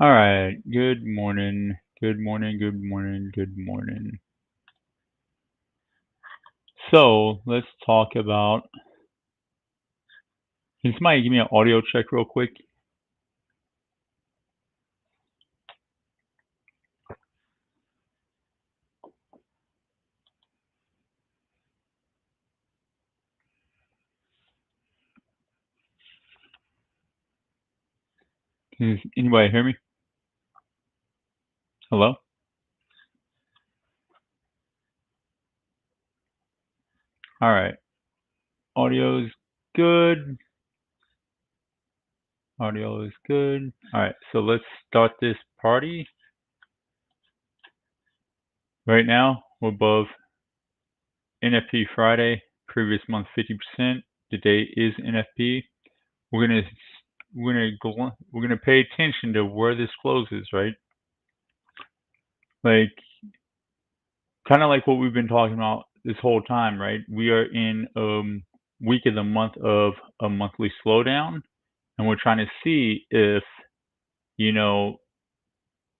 All right. Good morning. Good morning. Good morning. Good morning. So let's talk about. Can somebody give me an audio check real quick? Can anybody hear me? Hello? All right. Audio is good. Audio is good. All right. So let's start this party. Right now, we're above NFP Friday. Previous month 50%. Today is NFP. We're gonna we're gonna pay attention to where this closes, right? Like kind of like what we've been talking about this whole time, right? We are in week of the month of a monthly slowdown, and we're trying to see if you know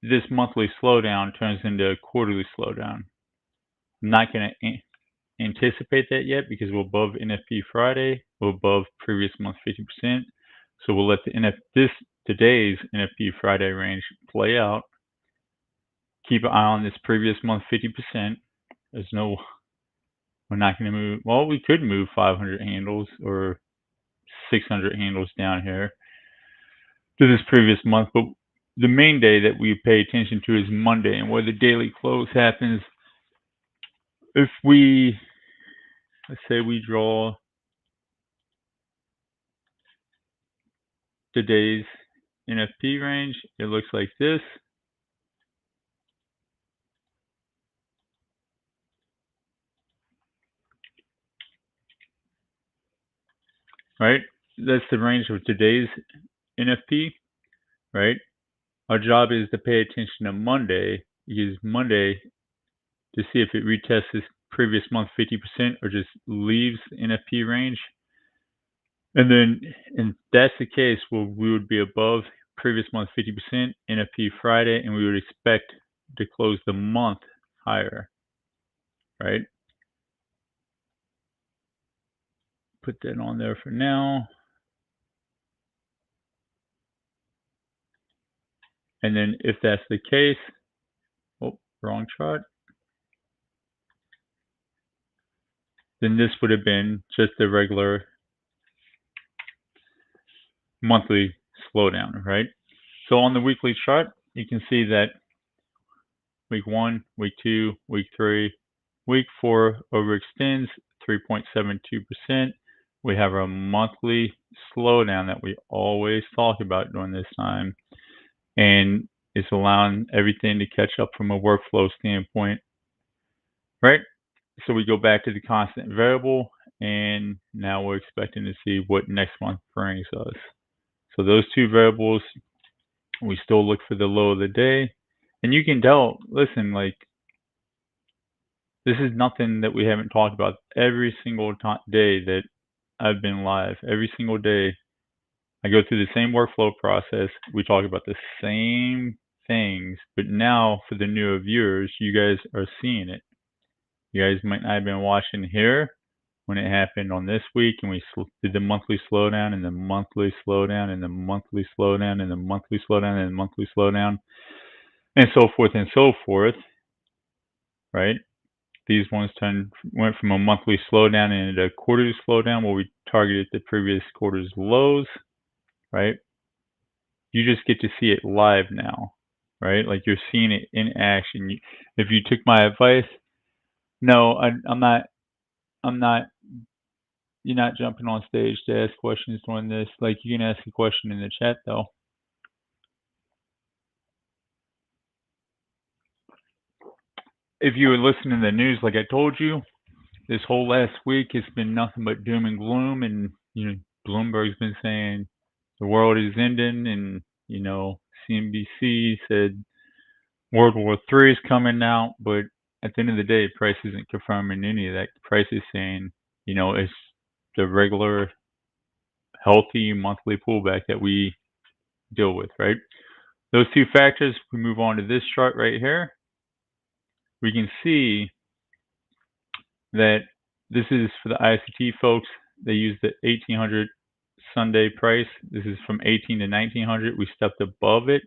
this monthly slowdown turns into a quarterly slowdown. I'm not going to anticipate that yet because we're above NFP Friday, we're above previous month 50%. So we'll let today's NFP Friday range play out. Keep an eye on this previous month 50%. There's no We're not going to move. Well, we could move 500 handles or 600 handles down here to this previous month, but the main day that we pay attention to is Monday, and where the daily close happens. If let's say we draw today's NFP range, it looks like this. Right? That's the range of today's NFP, right? Our job is to pay attention to Monday, because Monday, to see if it retests this previous month 50% or just leaves the NFP range. And then, if that's the case, well, we would be above previous month 50% NFP Friday, and we would expect to close the month higher, right? Put that on there for now. And then if that's the case, oh, wrong chart, then this would have been just a regular monthly slowdown, right? So on the weekly chart, you can see that week 1, week 2, week 3, week 4 overextends 3.72%. We have a monthly slowdown that we always talk about during this time, and it's allowing everything to catch up from a workflow standpoint, right? So we go back to the constant variable, and now we're expecting to see what next month brings us. So those two variables, we still look for the low of the day, and you can tell, listen, like, this is nothing that we haven't talked about. Every single day that I've been live, every single day, I go through the same workflow process. We talk about the same things, but now for the newer viewers, you guys are seeing it. You guys might not have been watching here when it happened on this week, and we did the monthly slowdown and the monthly slowdown and the monthly slowdown and the monthly slowdown and the monthly slowdown, and so forth, right? These ones went from a monthly slowdown into a quarterly slowdown where we targeted the previous quarter's lows, right? You just get to see it live now, right? Like you're seeing it in action. If you took my advice, no, I'm not. I'm not. You're not jumping on stage to ask questions during this. Like you can ask a question in the chat though. If you were listening to the news, like I told you, this whole last week it's been nothing but doom and gloom, and Bloomberg's been saying the world is ending, and CNBC said World War III is coming out, but at the end of the day, price isn't confirming any of that. The price is saying, it's the regular, healthy monthly pullback that we deal with, right? Those two factors, we move on to this chart right here. We can see that this is for the ICT folks. They use the 1800 Sunday price. This is from 18 to 1900. We stepped above it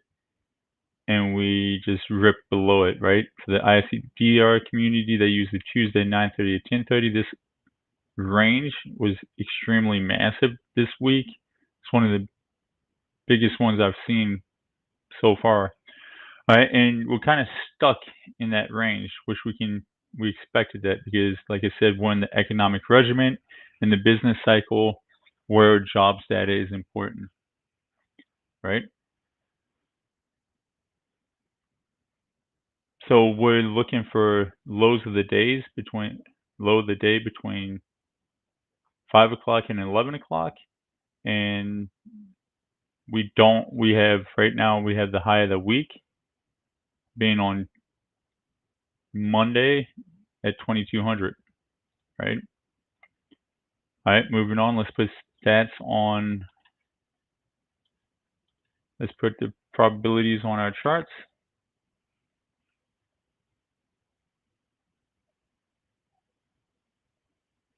and we just ripped below it, right? For the ICDR community, they use the Tuesday 9:30 to 10:30. This range was extremely massive this week. It's one of the biggest ones I've seen so far. All right, and we're kind of stuck in that range, which we expected that because, like I said, we're in the economic regiment in the business cycle where jobs data is important, right? So we're looking for lows of the days between low of the day between 5 o'clock and 11 o'clock, and we have right now we have the high of the week being on Monday at 2200, right? All right, moving on. Let's put stats on. Let's put the probabilities on our charts.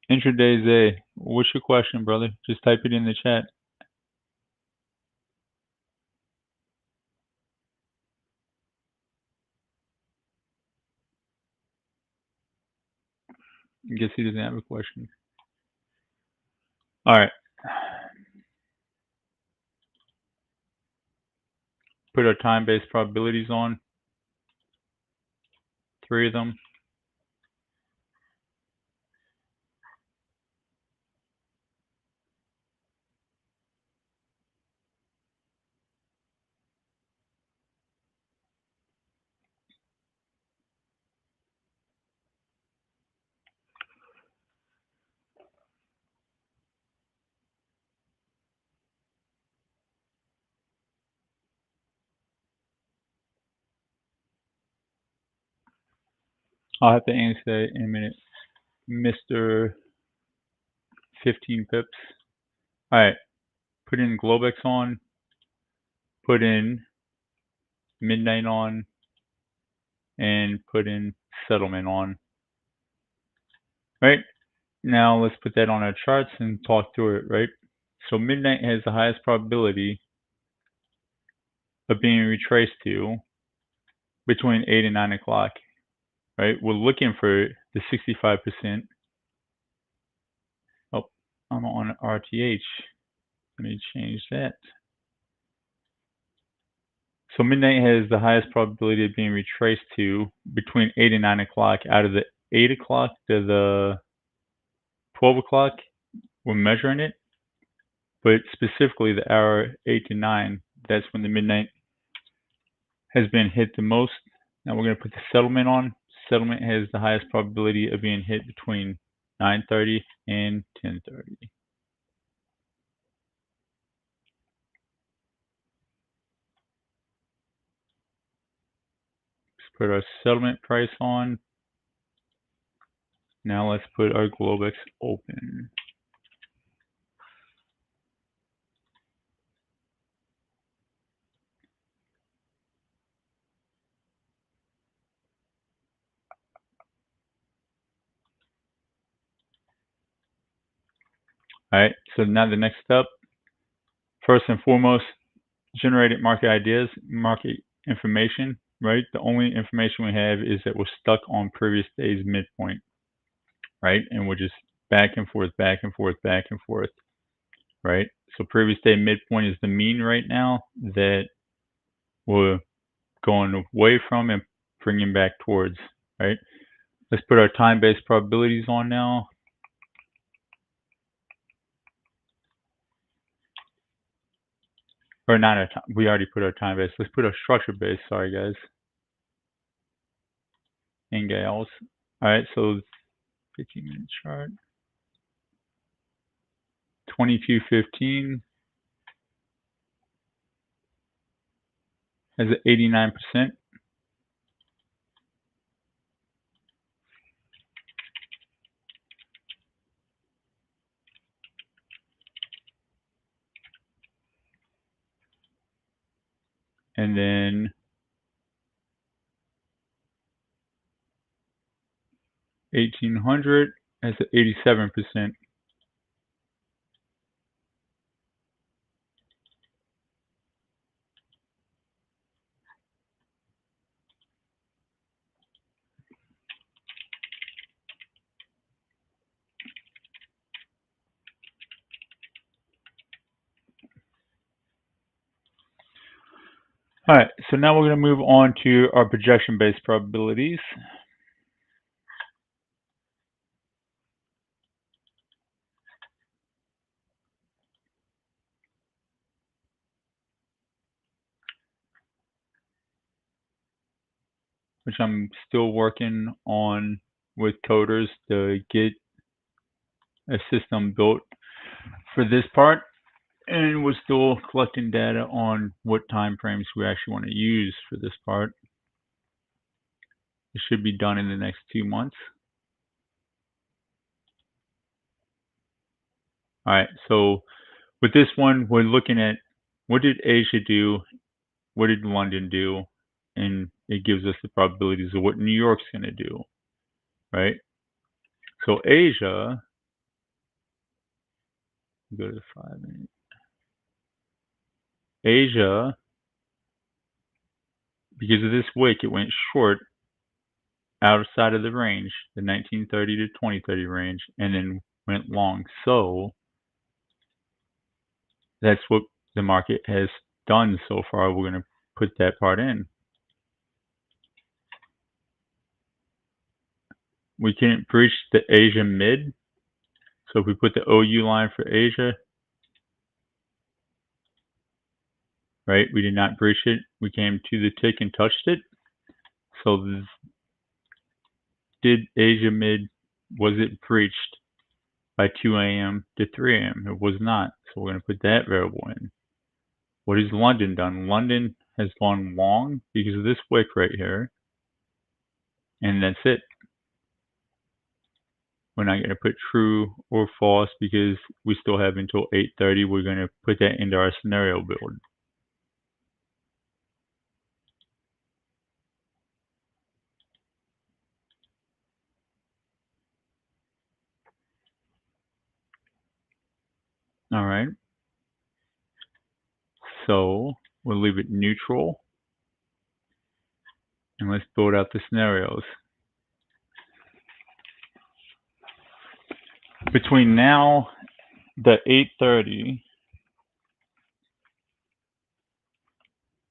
Intraday Zay, what's your question, brother? Just type it in the chat. I guess he doesn't have a question. All right. Put our time-based probabilities on. 3 of them. I'll have to answer that in a minute. Mr. 15 pips. All right. Put in Globex on. Put in midnight on. And put in settlement on. Right? Now let's put that on our charts and talk through it, right? So midnight has the highest probability of being retraced to between 8 and 9 o'clock, right? We're looking for the 65%. Oh, I'm on RTH. Let me change that. So midnight has the highest probability of being retraced to between 8 and 9 o'clock. Out of the 8 o'clock to the 12 o'clock, we're measuring it. But specifically the hour 8 to 9, that's when the midnight has been hit the most. Now we're going to put the settlement on. Settlement has the highest probability of being hit between 9:30 and 10:30. Let's put our settlement price on. Now let's put our Globex open. All right, so now the next step, first and foremost, generated market ideas, market information, right? The only information we have is that we're stuck on previous day's midpoint, right? And we're just back and forth, back and forth, back and forth, right? So previous day midpoint is the mean right now that we're going away from and bringing back towards, right? Let's put our time-based probabilities on now. Or not our time, we already put our time-based. Let's put our structure-based, sorry guys. And gals. All right, so 15-minute chart. 2215 has an 89%. and then 1800 has an 87%. All right, so now we're going to move on to our projection-based probabilities. Which I'm still working on with coders to get a system built for this part. And we're still collecting data on what time frames we actually want to use for this part. It should be done in the next 2 months. All right, so with this one, we're looking at what did Asia do, what did London do, and it gives us the probabilities of what New York's going to do, right? So Asia, go to 5 minutes. Asia, because of this wick, it went short outside of the range, the 1930 to 2030 range, and then went long. So that's what the market has done so far. We're going to put that part in. We can't breach the Asia mid. So if we put the OU line for Asia, right, we did not breach it. We came to the tick and touched it. So did Asia mid, was it breached by 2 a.m. to 3 a.m.? It was not. So we're going to put that variable in. What has London done? London has gone long because of this wick right here. And that's it. We're not going to put true or false because we still have until 8:30. We're going to put that into our scenario build. All right. So we'll leave it neutral. And let's build out the scenarios. Between now, the 8:30,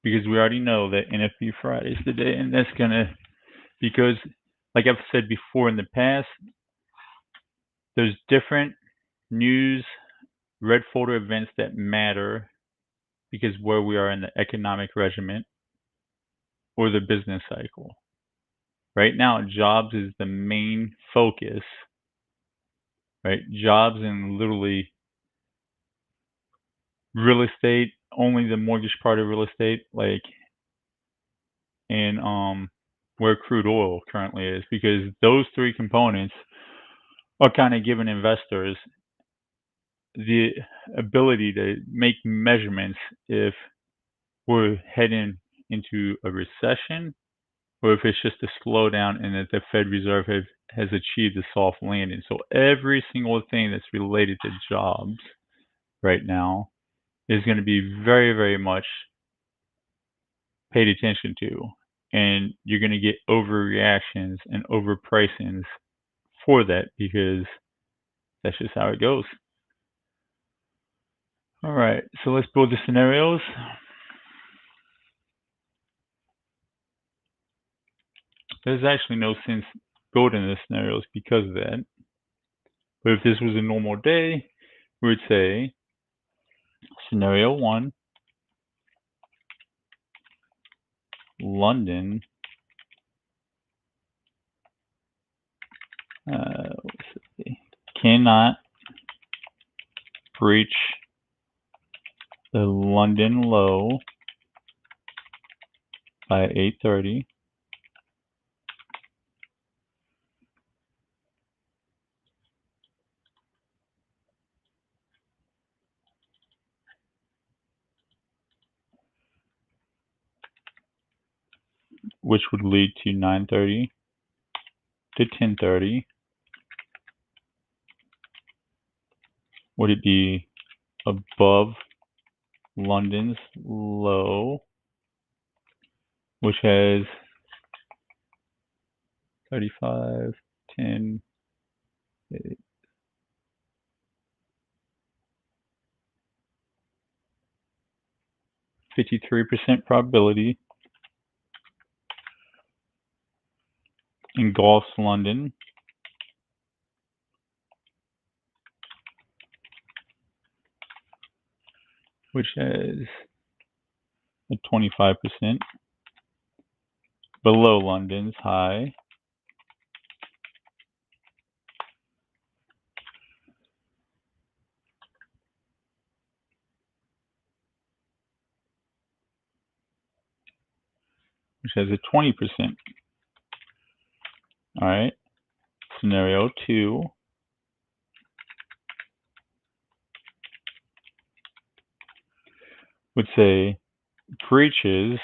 because we already know that NFP Friday is the day, and that's going to, because like I've said before in the past, there's different news, red folder events that matter because where we are in the economic regiment or the business cycle. Right now, jobs is the main focus, right? Jobs and literally real estate, only the mortgage part of real estate, like in where crude oil currently is, because those three components are kind of giving investors the ability to make measurements if we're heading into a recession or if it's just a slowdown and that the Fed Reserve has achieved a soft landing. So every single thing that's related to jobs right now is going to be very, very much paid attention to. And you're going to get overreactions and overpricings for that because that's just how it goes. All right, so let's build the scenarios. There's actually no sense building the scenarios because of that. But if this was a normal day, we would say scenario 1, London cannot breach the London low by 8:30. which would lead to 9:30 to 10:30. Would it be above London's low, which has 35, 10, 53% probability, engulfs London, which has a 25%, below London's high, which has a 20%. All right, scenario 2 would say breaches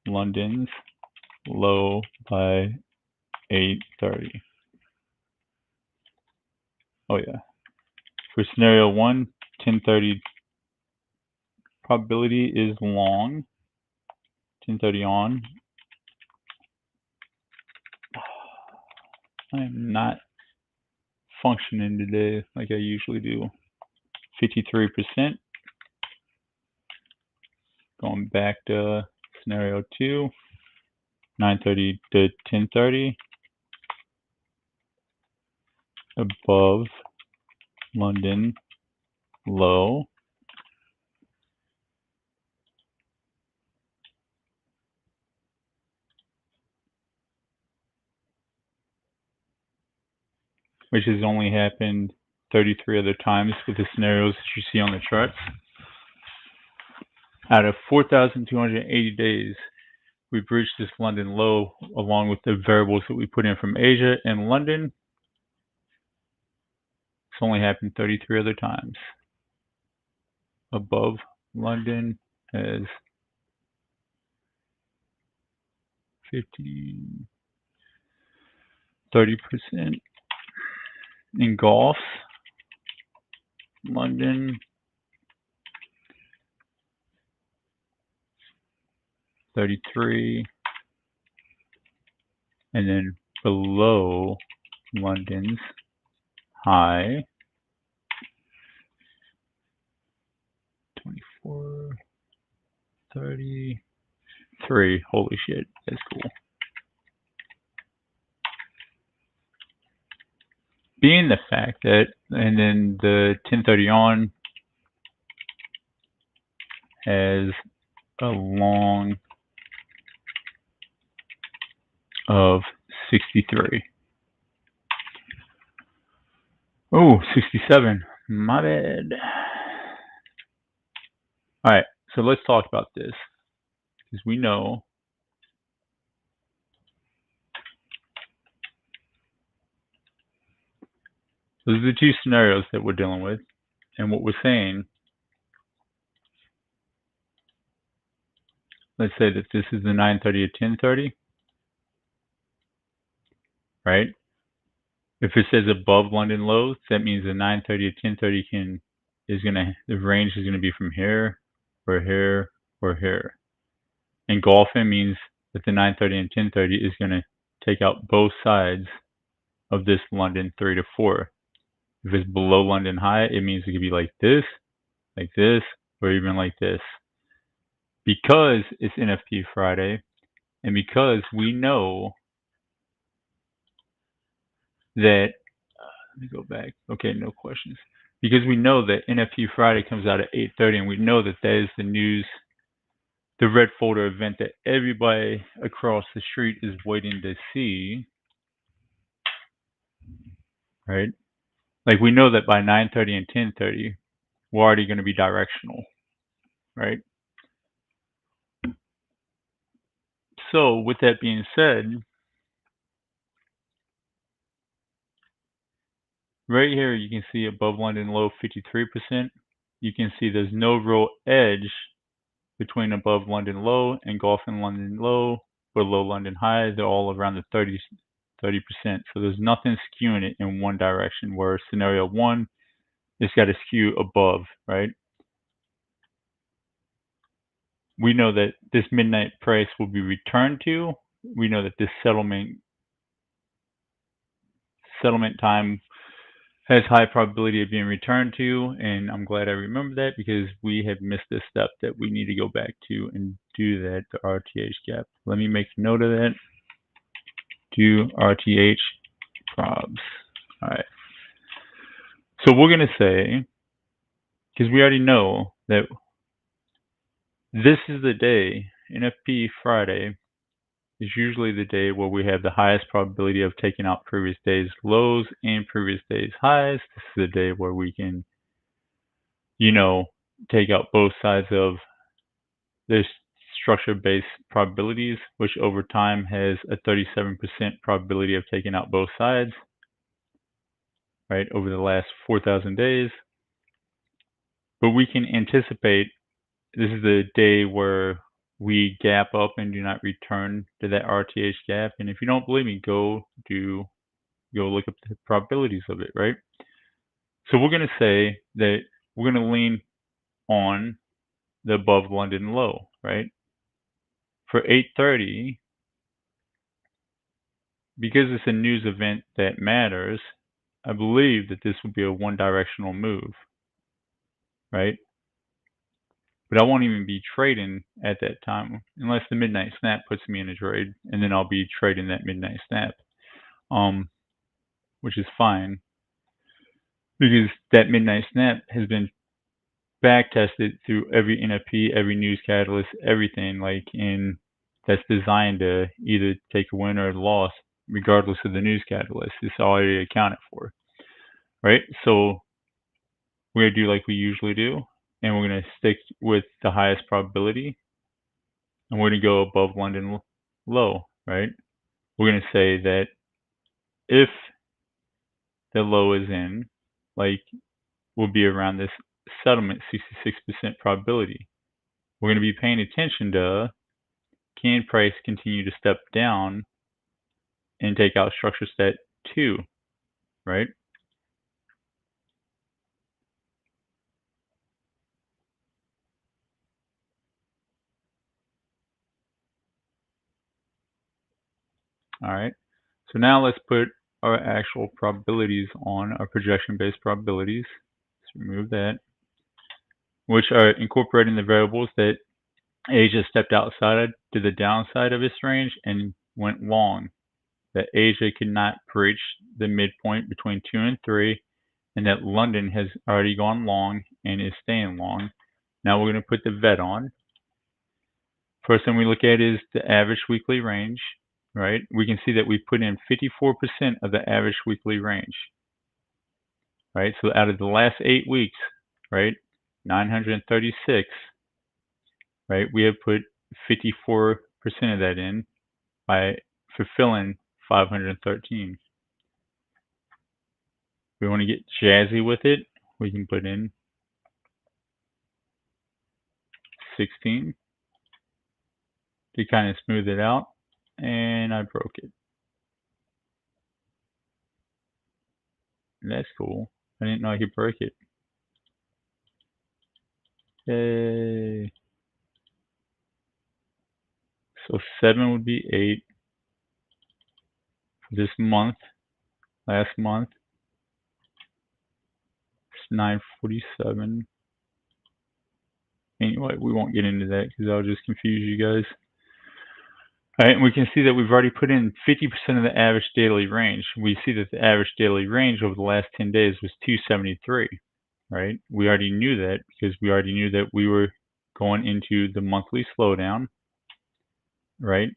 London's low by 8:30. Oh yeah. For scenario 1, 10:30 probability is long. 10:30 on. I am not functioning today like I usually do. 53%. Going back to scenario 2, 9:30 to 10:30. Above London low. Which has only happened 33 other times with the scenarios that you see on the charts. Out of 4,280 days, we've reached this London low along with the variables that we put in from Asia and London. It's only happened 33 other times. Above London has 30% engulfs London, 33, and then below London's high, 24, 33. Holy shit, that's cool. Being the fact that, and then the 10:30 on has a long of 63. Oh, 67. My bad. All right, so let's talk about this because we know those are the two scenarios that we're dealing with, and what we're saying. Let's say that this is the 9:30 to 10:30, right? If it says above London lows, that means the 9:30 to 10:30 the range is gonna be from here, or here, or here. Engulfing means that the 9:30 and 10:30 is gonna take out both sides of this London 3 to 4. If it's below London high, it means it could be like this, or even like this. Because it's NFP Friday, and because we know that, let me go back. Okay, no questions. Because we know that NFP Friday comes out at 8:30, and we know that that is the news, the red folder event that everybody across the street is waiting to see, right? Like we know that by 9:30 and 10:30, we're already going to be directional, right? So with that being said, right here you can see above London low 53%. You can see there's no real edge between above London low, engulfing London low, below London high. They're all around the 30%. So there's nothing skewing it in one direction, where scenario one, it's got to skew above, right? We know that this midnight price will be returned to. We know that this settlement time has high probability of being returned to, and I'm glad I remember that, because we have missed a step that we need to go back to and do that, the RTH gap. Let me make a note of that. Do RTH probs. All right. So we're going to say, because we already know that this is the day, NFP Friday is usually the day where we have the highest probability of taking out previous day's lows and previous day's highs. This is the day where we can, take out both sides of this structure-based probabilities, which over time has a 37% probability of taking out both sides, right, over the last 4,000 days. But we can anticipate this is the day where we gap up and do not return to that RTH gap. And if you don't believe me, go look up the probabilities of it, right? So we're going to say that we're going to lean on the above London low, right? For 8:30, because it's a news event that matters, I believe that this will be a one-directional move, right? But I won't even be trading at that time unless the midnight snap puts me in a trade, and then I'll be trading that midnight snap, which is fine, because that midnight snap has been back tested through every NFP, every news catalyst, everything, and that's designed to either take a win or a loss, regardless of the news catalyst. It's already accounted for, right? So we're going to do like we usually do, and we're going to stick with the highest probability, and we're going to go above London low, right? We're going to say that if the low is in, we'll be around this settlement 66% probability. We're going to be paying attention to, can price continue to step down and take out structure stat 2, right? All right. So now let's put our actual probabilities on, our projection-based probabilities. Let's remove that, which are incorporating the variables that Asia stepped outside to the downside of its range and went long. That Asia could not breach the midpoint between 2 and 3, and that London has already gone long and is staying long. Now we're going to put the VET on. First thing we look at is the average weekly range, right? We can see that we put in 54% of the average weekly range, right? So out of the last 8 weeks, right, 936, right, we have put 54% of that in by fulfilling 513. If we want to get jazzy with it, we can put in 16 to kind of smooth it out, and I broke it. That's cool. I didn't know I could break it. Yay. So 7 would be 8 for this month. Last month, it's 947. Anyway, we won't get into that because I'll just confuse you guys. All right, and we can see that we've already put in 50% of the average daily range. We see that the average daily range over the last 10 days was 273, right? We already knew that because we already knew that we were going into the monthly slowdown, right?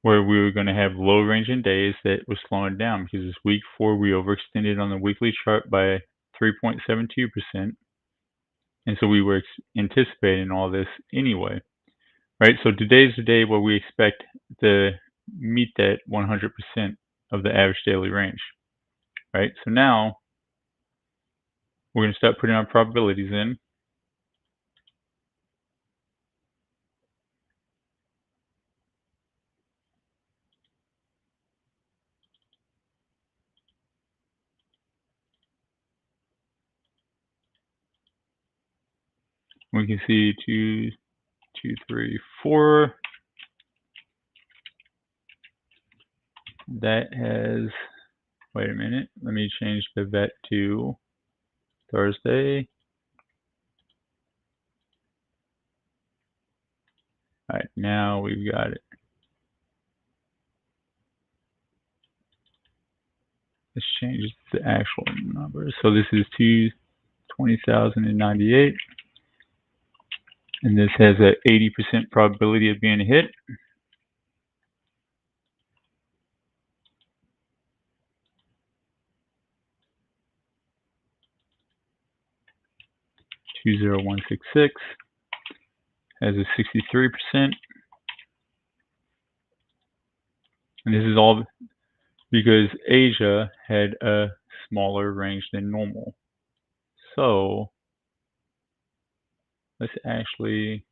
Where we were going to have low ranging days that was slowing down, because this week 4 we overextended on the weekly chart by 3.72%, and so we were anticipating all this anyway, right? So today's the day where we expect to meet that 100% of the average daily range, right? So now we're going to start putting our probabilities in. We can see 2, 2, 3, 4. That has, wait a minute, let me change the vet to Thursday. All right, now we've got it. Let's change the actual number. So this is 20,098, and this has an 80% probability of being a hit. $20166 has a 63%, and this is all because Asia had a smaller range than normal. So let's actually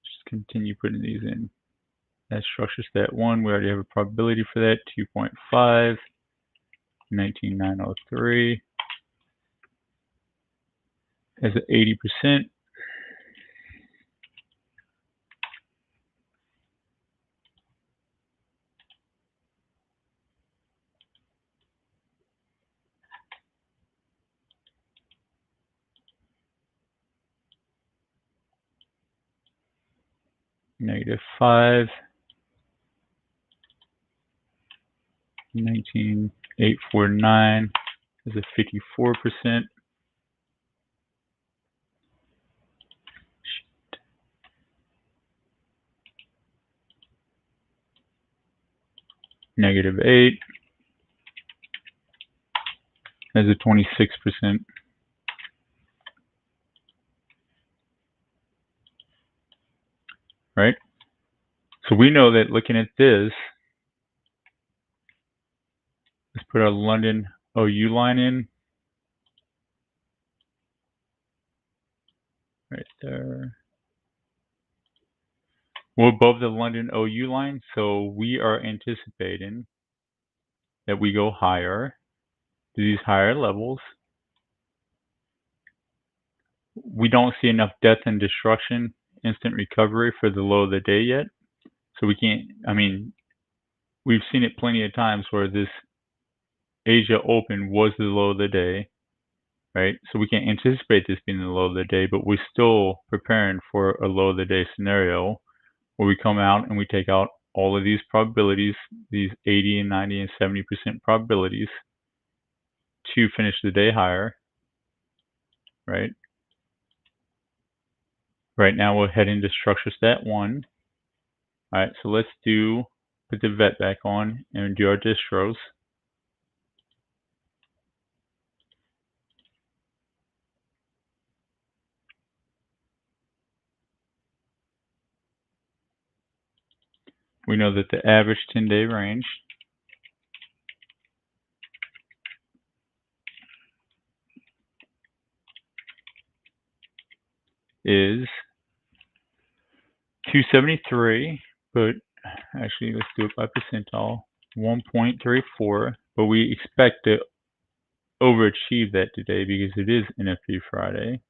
just continue putting these in. That structure stat 1, we already have a probability for that, 2.5, 19,903 has an 80%. -5, 19,849 is a 54%. -8 has a 26%. Right? So we know that looking at this, let's put our London OU line in. Right there. We're above the London OU line, so we are anticipating that we go higher to these higher levels. We don't see enough death and destruction, instant recovery for the low of the day yet. So we can't, I mean, we've seen it plenty of times where this Asia Open was the low of the day, right? So we can't anticipate this being the low of the day, but we're still preparing for a low of the day scenario where we come out and we take out all of these probabilities, these 80 and 90 and 70% probabilities to finish the day higher, right? Right now we're heading to structure stat 1. All right, so let's put the vet back on and do our distros. We know that the average 10-day range is 273, but actually let's do it by percentile, 1.34, but we expect to overachieve that today because it is NFP Friday.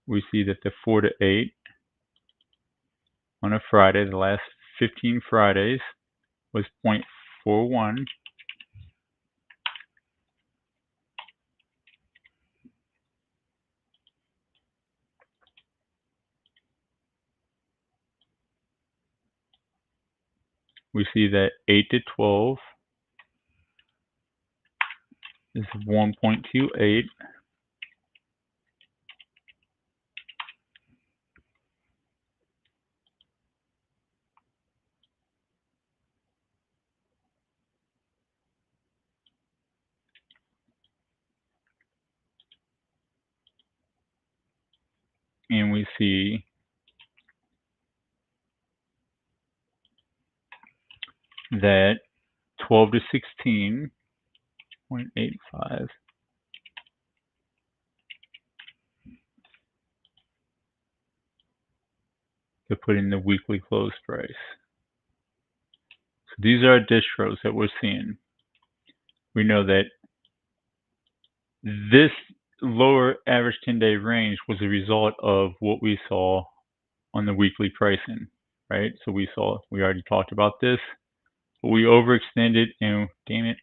We see that the 4 to 8 on a Friday, the last 15 Fridays, was 0.41. We see that 8 to 12 is 1.28. And we see that 12 to 16, 0.85. To put in the weekly close price. So these are our distros that we're seeing. We know that this lower average 10-day range was a result of what we saw on the weekly pricing, right? So we already talked about this, but we overextended, and damn it,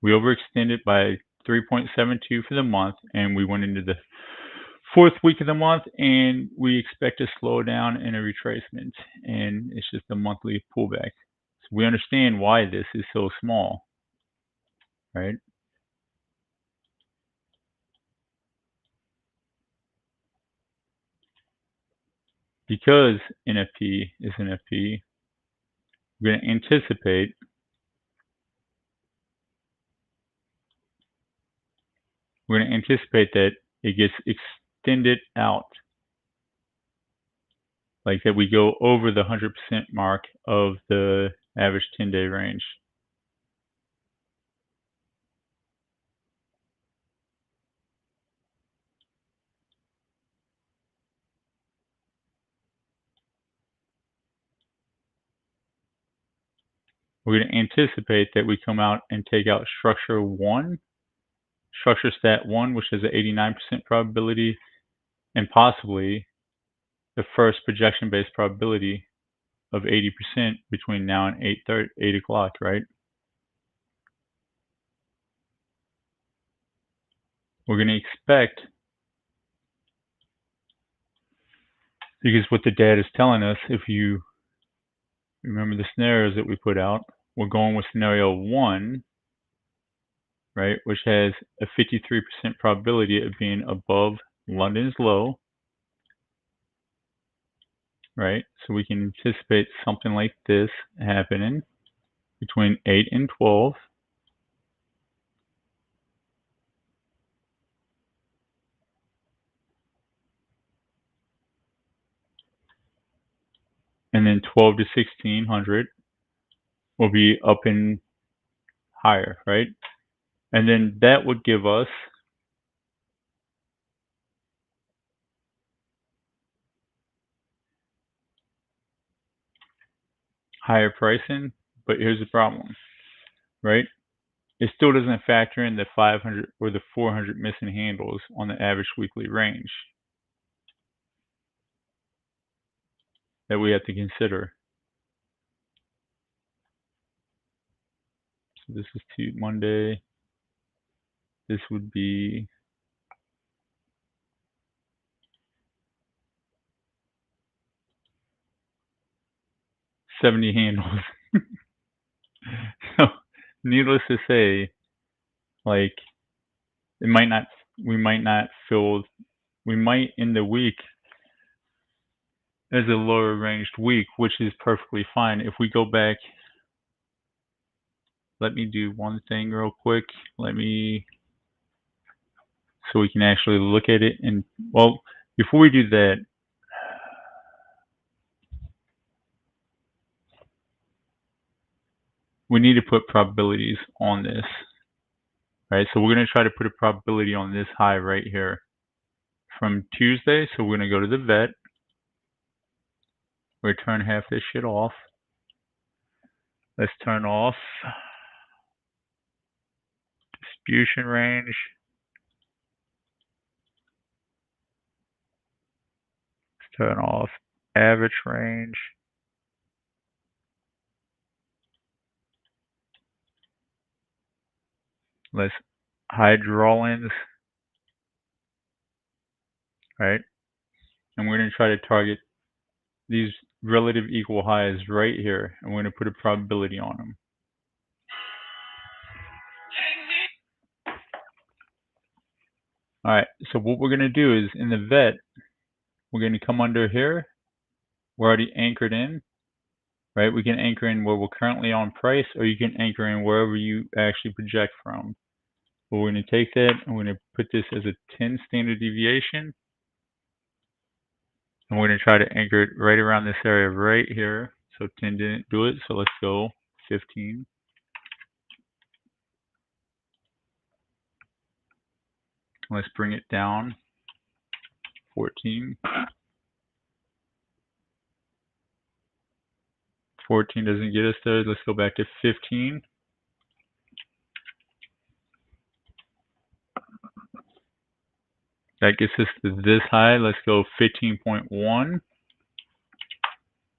we overextended by 3.72 for the month, and we went into the fourth week of the month, and we expect a slowdown and a retracement, and it's just a monthly pullback. So we understand why this is so small, right? Because NFP is NFP, we're going to anticipate that it gets extended out, like that we go over the 100% mark of the average 10-day range. We're going to anticipate that we come out and take out structure stat 1, which has an 89% probability, and possibly the first projection-based probability of 80% between now and 8 o'clock, right? We're going to expect, because what the data is telling us, if you remember the scenarios that we put out, we're going with scenario 1, right, which has a 53% probability of being above London's low, right? So we can anticipate something like this happening between 8 and 12. And then 12 to 1600 will be up and higher, right? And then that would give us higher pricing, but here's the problem, right? It still doesn't factor in the 500 or the 400 missing handles on the average weekly range that we have to consider. So this is Monday. This would be $70 handles. So, needless to say, like, we might end the week as a lower ranged week, which is perfectly fine. If we go back, let me do one thing real quick. So we can actually look at it. And, well, before we do that, we need to put probabilities on this, right? So we're going to try to put a probability on this high right here from Tuesday. So we're going to go to the vet. We're going to turn half this shit off. Let's turn off distribution range. Let's turn off average range. Let's hide drawings, right? And we're going to try to target these relative equal highs right here, and we're going to put a probability on them. All right, so what we're going to do is in the vet, we're going to come under here. We're already anchored in, right? We can anchor in where we're currently on price, or you can anchor in wherever you actually project from. But we're going to take that and we're going to put this as a 10 standard deviation. And we're going to try to anchor it right around this area right here. So 10 didn't do it, so let's go 15. Let's bring it down, 14. 14 doesn't get us there. Let's go back to 15. That gets us to this high. Let's go 15.1.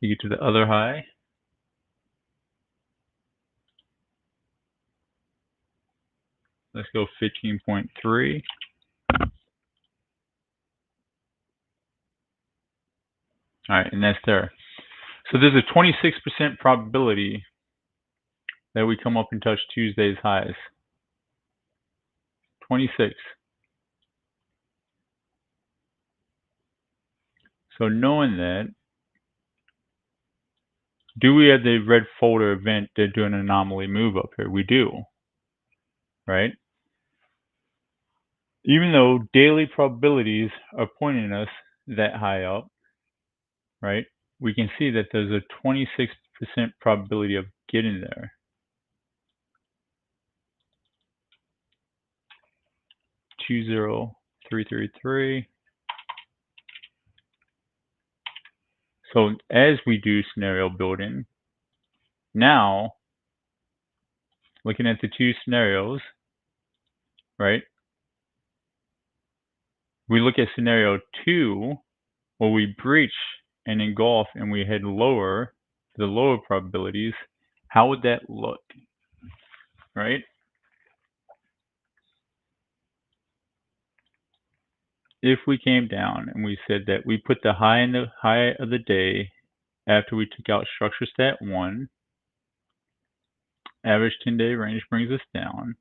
You get to the other high. Let's go 15.3. All right, and that's there. So there's a 26% probability that we come up and touch Tuesday's highs. 26. So knowing that, do we have the red folder event to do an anomaly move up here? We do, right? Even though daily probabilities are pointing us that high up, right? We can see that there's a 26% probability of getting there. 20333. So as we do scenario building, now looking at the two scenarios, right? We look at scenario 2 where we breach and engulf and we head lower, the lower probabilities. How would that look, right? If we came down and we said that we put the high in the high of the day after we took out structure stat 1, average 10-day range brings us down,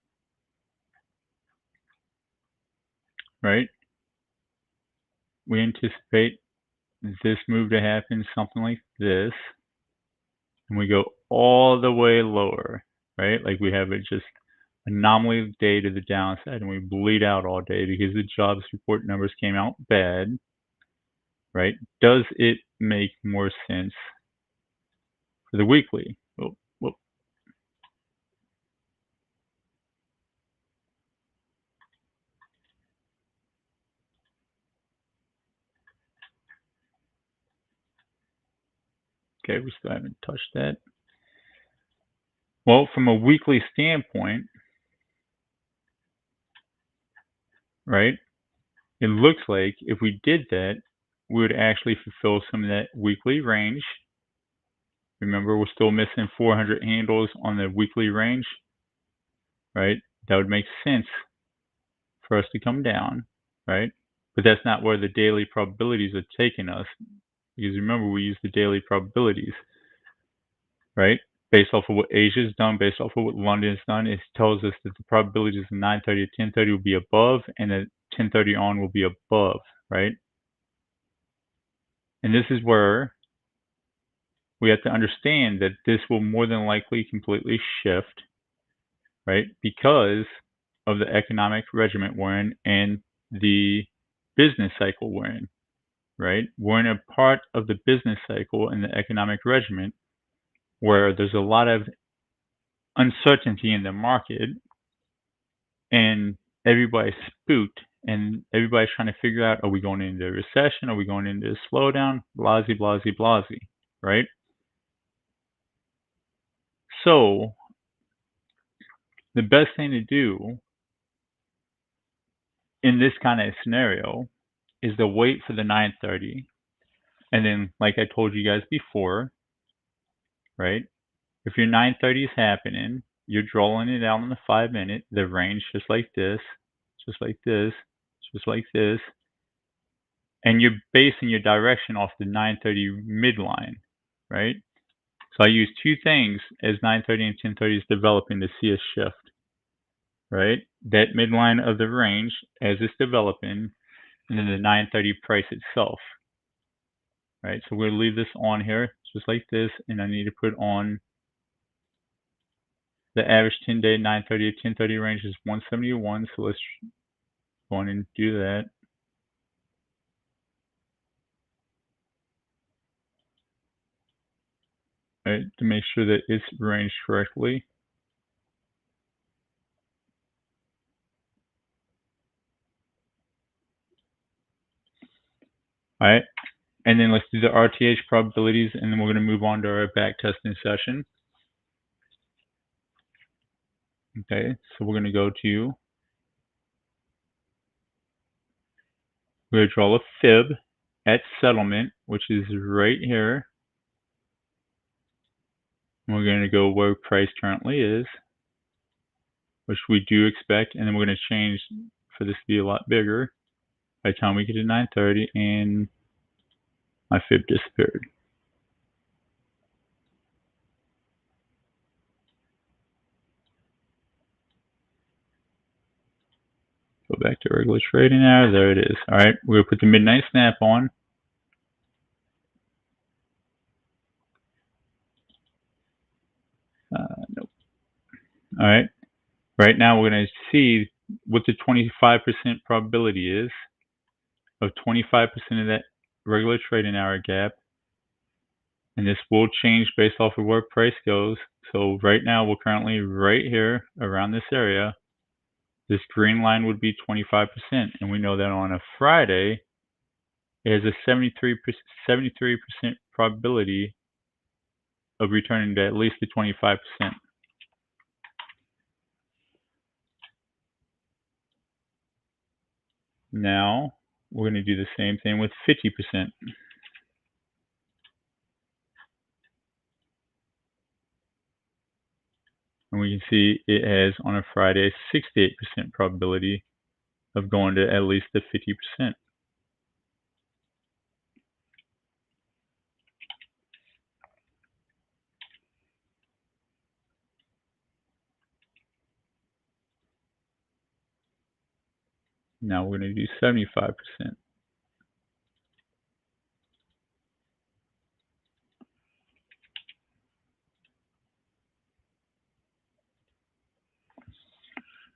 right? We anticipate this move to happen, something like this, and we go all the way lower, right? Like we have it just anomaly day to the downside, and we bleed out all day because the jobs report numbers came out bad, right? Does it make more sense for the weekly? Oh, whoop. Okay, we still haven't touched that. Well, from a weekly standpoint, right, it looks like if we did that, we would actually fulfill some of that weekly range. Remember, we're still missing 400 handles on the weekly range, right? That would make sense for us to come down, right? But that's not where the daily probabilities are taking us, because remember, we use the daily probabilities, right? Based off of what Asia's done, based off of what London's done, it tells us that the probabilities of 9:30 to 10:30 will be above, and that 10:30 on will be above, right? And this is where we have to understand that this will more than likely completely shift, right? Because of the economic regiment we're in and the business cycle we're in, right? We're in a part of the business cycle and the economic regiment where there's a lot of uncertainty in the market and everybody's spooked and everybody's trying to figure out, are we going into a recession? Are we going into a slowdown? Blasey, blasey, blasey, right? So the best thing to do in this kind of scenario is to wait for the 9:30. And then, like I told you guys before, right? If your 9:30 is happening, you're drawing it out on the 5-minute, the range just like this, just like this, just like this, and you're basing your direction off the 9:30 midline, right? So I use two things as 9:30 and 10:30 is developing to see a shift, right? That midline of the range as it's developing, and then the 9:30 price itself, right? So we're gonna leave this on here just like this, and I need to put on the average 10-day 9:30 to 10:30 range is 171. So let's go on and do that. Right, to make sure that it's ranged correctly. All right, and then let's do the RTH probabilities, and then we're going to move on to our back testing session. Okay, so we're going to go to we're going to draw a fib at settlement, which is right here. And we're going to go where price currently is, which we do expect, and then we're going to change for this to be a lot bigger by the time we get to 9:30, and my fib disappeared. Go back to regular trading hour. There it is. All right, we're going to put the midnight snap on. Nope. All right. Right now, we're going to see what the 25% probability is of 25% of that regular trading hour gap. And this will change based off of where price goes. So right now, we're currently right here around this area. This green line would be 25%. And we know that on a Friday, it has a 73% probability of returning to at least the 25%. Now, we're going to do the same thing with 50%. And we can see it has, on a Friday, 68% probability of going to at least the 50%. Now we're going to do 75%.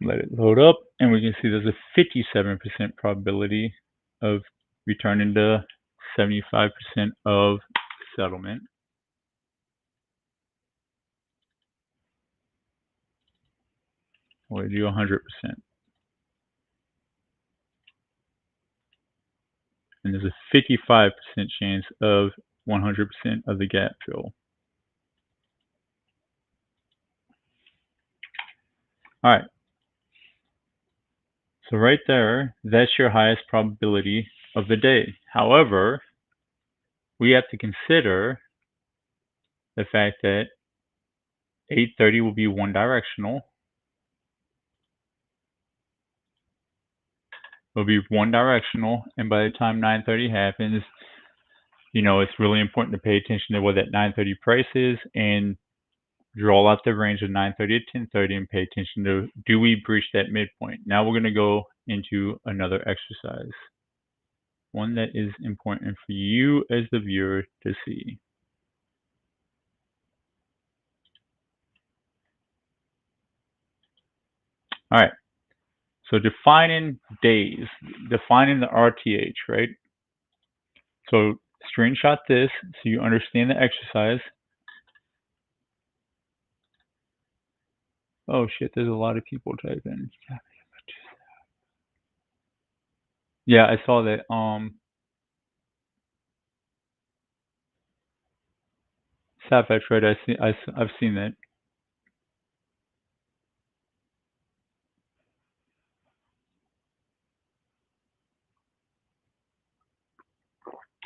Let it load up, and we can see there's a 57% probability of returning to 75% of settlement. We'll do 100%. And there's a 55% chance of 100% of the gap fill. All right. So right there, that's your highest probability of the day. However, we have to consider the fact that 8:30 will be one directional. It'll be one directional, and by the time 9:30 happens, it's really important to pay attention to what that 9:30 price is and draw out the range of 9:30 to 10:30 and pay attention to, do we breach that midpoint? Now we're going to go into another exercise, one that is important for you as the viewer to see. All right. So defining days, defining the RTH, right? So screenshot this so you understand the exercise. Oh shit, there's a lot of people typing. Yeah, I saw that. Sapphire Trade, I've seen that.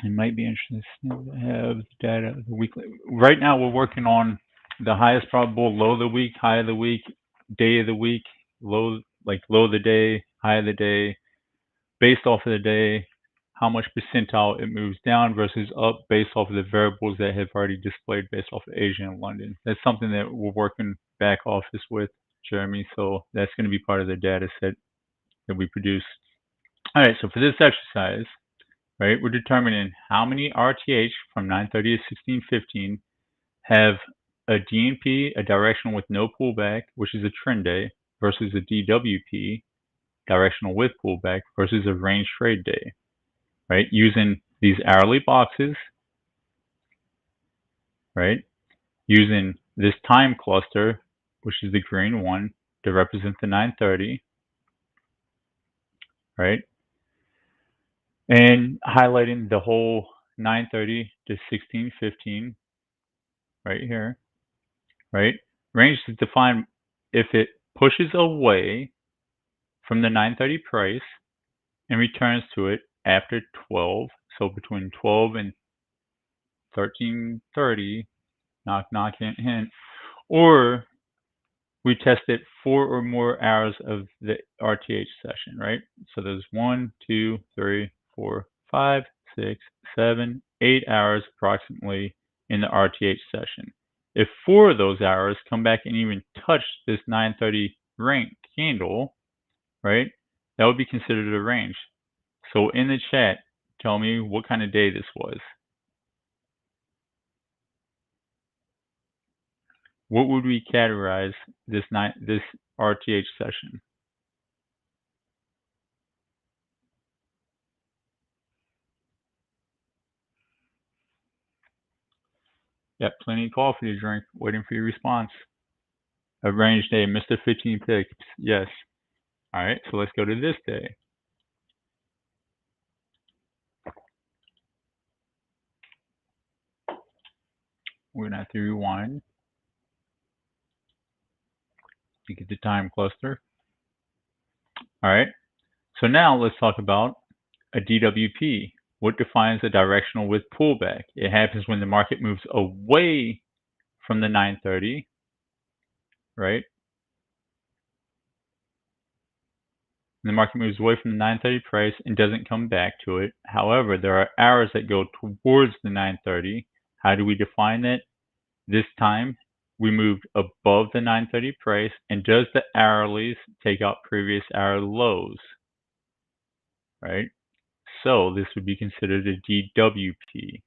It might be interesting to have data weekly. Right now, we're working on the highest probable low of the week, high of the week, day of the week, low of the day, high of the day, based off of the day, how much percentile it moves down versus up based off of the variables that have already displayed based off of Asia and London. That's something that we're working back office with, Jeremy. So that's going to be part of the data set that we produce. All right, so for this exercise, right, we're determining how many RTH from 9:30 to 16:15 have a DNP, a directional with no pullback, which is a trend day, versus a DWP, directional with pullback, versus a range trade day, right? Using these hourly boxes, right? Using this time cluster, which is the green one, to represent the 9:30, right? And highlighting the whole 9:30 to 16:15 right here, right? Range is defined if it pushes away from the 9:30 price and returns to it after 12, so between 12 and 13:30, knock knock hint hint, or we test it 4 or more hours of the RTH session, right? So there's 1, 2, 3, 4, 5, 6, 7, 8 hours approximately in the RTH session. If 4 of those hours come back and even touch this 9:30 rank candle, right, that would be considered a range. So in the chat, tell me what kind of day this was. What would we categorize this RTH session? Yep, plenty of coffee to drink, waiting for your response. A range day, Mr. 15 picks. Yes. All right, so let's go to this day. We're going to have to rewind to get the time cluster. All right, so now let's talk about a DWP. What defines a directional width pullback? It happens when the market moves away from the 930, right? And the market moves away from the 930 price and doesn't come back to it. However, there are arrows that go towards the 930. How do we define it? This time, we moved above the 930 price, and does the hourlies take out previous hour lows, right? So this would be considered a DWP.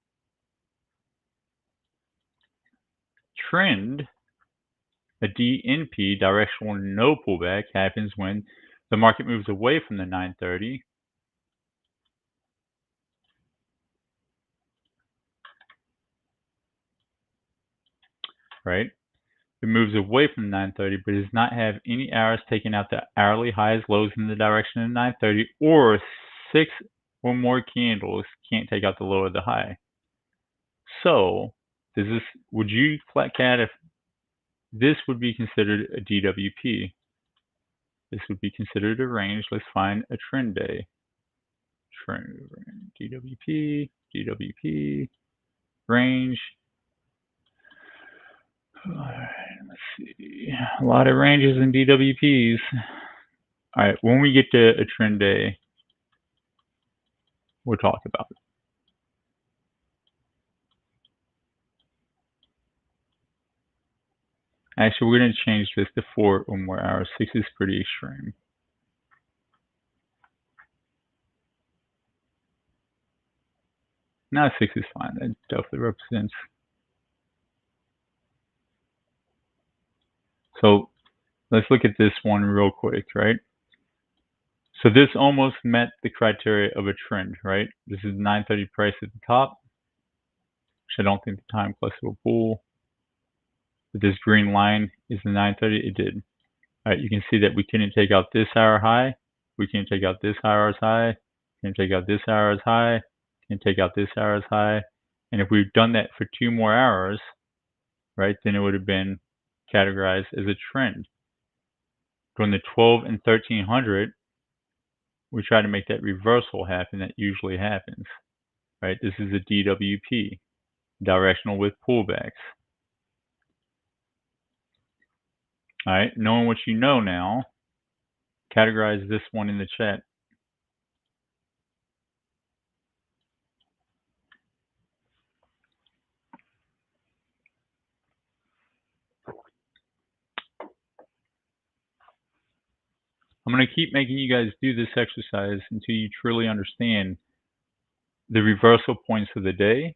Trend, a DNP, directional no pullback, happens when the market moves away from the 930, right? It moves away from 930, but does not have any arrows taking out the hourly highs, lows in the direction of 930, or 6 or more candles can't take out the low or the high. So, would you cat if this would be considered a DWP? This would be considered a range. Let's find a trend day. Trend, DWP, DWP, range. All right, let's see. A lot of ranges in DWPs. All right, when we get to a trend day, we'll talk about it. Actually, we're going to change this to 4 or more hours. 6 is pretty extreme. No, 6 is fine. That definitely represents. So let's look at this one real quick, right? So this almost met the criteria of a trend, right? This is 930 price at the top, which I don't think the time cluster will pull. But this green line is the 930. It did. All right, you can see that we couldn't take out this hour high. We can't take out this hour's high. Can't take out this hour's high. Can't take out this hour's high. And if we've done that for 2 more hours, right, then it would have been categorized as a trend. During the 12 and 1300, we try to make that reversal happen. That usually happens, right? This is a DWP, directional width pullbacks. All right, knowing what you know now, categorize this one in the chat. I'm going to keep making you guys do this exercise until you truly understand the reversal points of the day,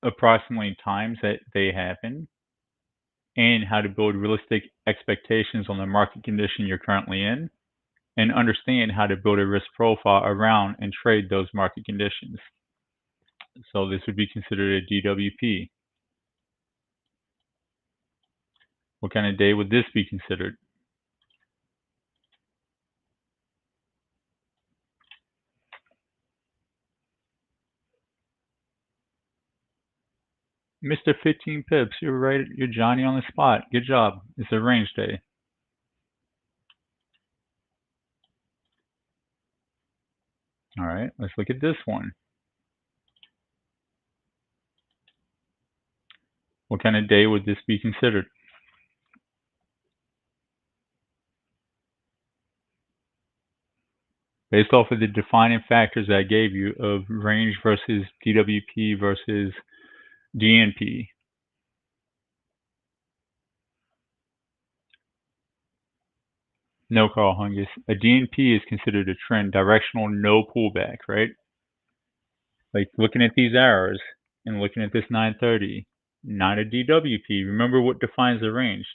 approximately times that they happen, and how to build realistic expectations on the market condition you're currently in, and understand how to build a risk profile around and trade those market conditions. So this would be considered a DWP. What kind of day would this be considered? Mr. 15 pips, you're right. You're Johnny on the spot. Good job. It's a range day. All right, let's look at this one. What kind of day would this be considered? Based off of the defining factors I gave you of range versus DWP versus DNP. No, Carl Hungus. A DNP is considered a trend, directional, no pullback, right? Like looking at these arrows and looking at this 930, not a DWP. Remember what defines a range.